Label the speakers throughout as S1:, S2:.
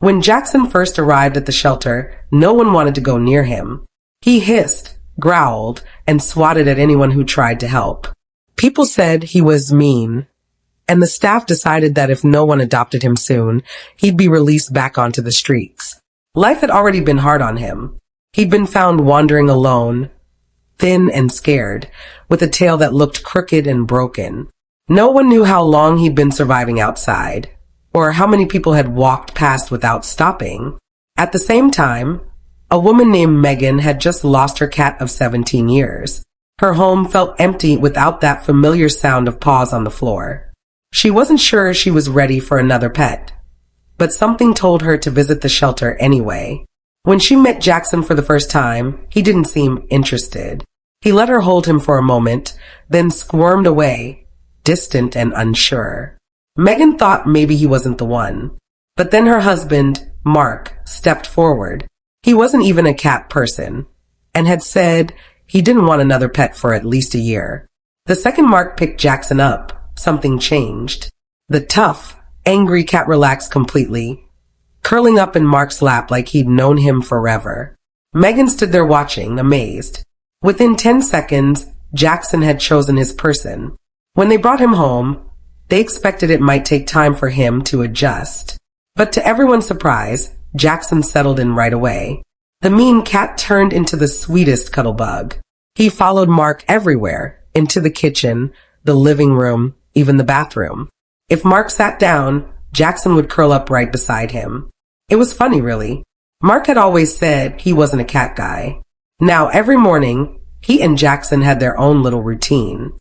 S1: When Jackson first arrived at the shelter, no one wanted to go near him. He hissed, growled, and swatted at anyone who tried to help. People said he was mean, and the staff decided that if no one adopted him soon, he'd be released back onto the streets. Life had already been hard on him. He'd been found wandering alone, thin and scared, with a tail that looked crooked and broken. No one knew how long he'd been surviving outside, or how many people had walked past without stopping. At the same time, a woman named Megan had just lost her cat of 17 years. Her home felt empty without that familiar sound of paws on the floor. She wasn't sure she was ready for another pet, but something told her to visit the shelter anyway. When she met Jackson for the first time, he didn't seem interested. He let her hold him for a moment, then squirmed away, distant and unsure. Megan thought maybe he wasn't the one. But then her husband, Mark, stepped forward. He wasn't even a cat person, and had said he didn't want another pet for at least a year. The second Mark picked Jackson up, something changed. The tough, angry cat relaxed completely, curling up in Mark's lap like he'd known him forever. Megan stood there watching, amazed. Within 10 seconds, Jackson had chosen his person. When they brought him home, they expected it might take time for him to adjust. But to everyone's surprise, Jackson settled in right away. The mean cat turned into the sweetest cuddle bug. He followed Mark everywhere, into the kitchen, the living room, even the bathroom. If Mark sat down, Jackson would curl up right beside him. It was funny, really. Mark had always said he wasn't a cat guy. Now, every morning, he and Jackson had their own little routine.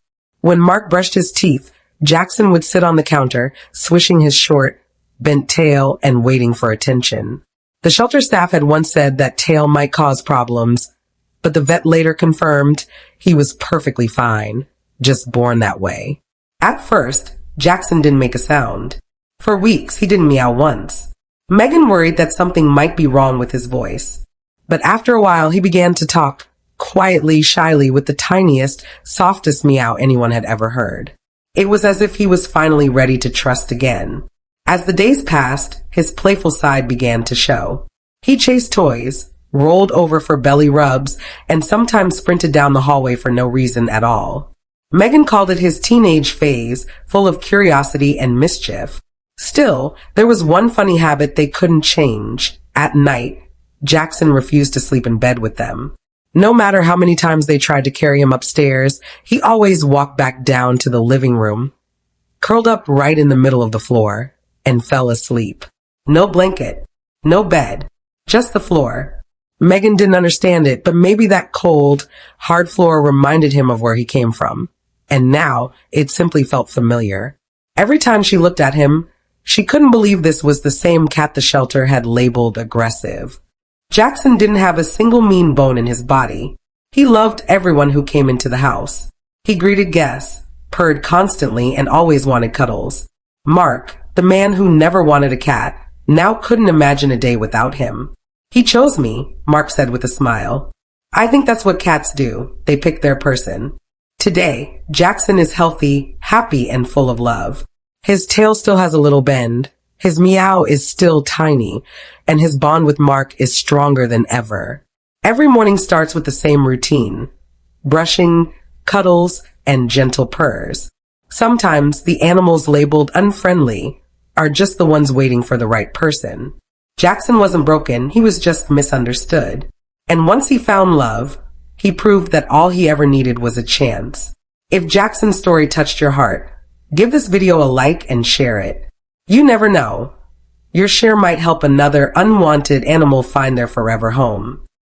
S1: When Mark brushed his teeth, Jackson would sit on the counter, swishing his short, bent tail and waiting for attention. The shelter staff had once said that tail might cause problems, but the vet later confirmed he was perfectly fine, just born that way. At first, Jackson didn't make a sound. For weeks, he didn't meow once. Megan worried that something might be wrong with his voice. But after a while, he began to talk, quietly, shyly, with the tiniest, softest meow anyone had ever heard. It was as if he was finally ready to trust again. As the days passed, his playful side began to show. He chased toys, rolled over for belly rubs, and sometimes sprinted down the hallway for no reason at all. Megan called it his teenage phase, full of curiosity and mischief. Still, there was one funny habit they couldn't change. At night, Jackson refused to sleep in bed with them. No matter how many times they tried to carry him upstairs, he always walked back down to the living room, curled up right in the middle of the floor, and fell asleep. No blanket, no bed, just the floor. Megan didn't understand it, but maybe that cold, hard floor reminded him of where he came from. And now, it simply felt familiar. Every time she looked at him, she couldn't believe this was the same cat the shelter had labeled aggressive. Jackson didn't have a single mean bone in his body. He loved everyone who came into the house. He greeted guests, purred constantly, and always wanted cuddles. Mark, the man who never wanted a cat, now couldn't imagine a day without him. He chose me, Mark said with a smile. I think that's what cats do. They pick their person. Today, Jackson is healthy, happy, and full of love. His tail still has a little bend. His meow is still tiny, and his bond with Mark is stronger than ever. Every morning starts with the same routine: brushing, cuddles, and gentle purrs. Sometimes the animals labeled unfriendly are just the ones waiting for the right person. Jackson wasn't broken, he was just misunderstood. And once he found love, he proved that all he ever needed was a chance. If Jackson's story touched your heart, give this video a like and share it. You never know. Your share might help another unwanted animal find their forever home.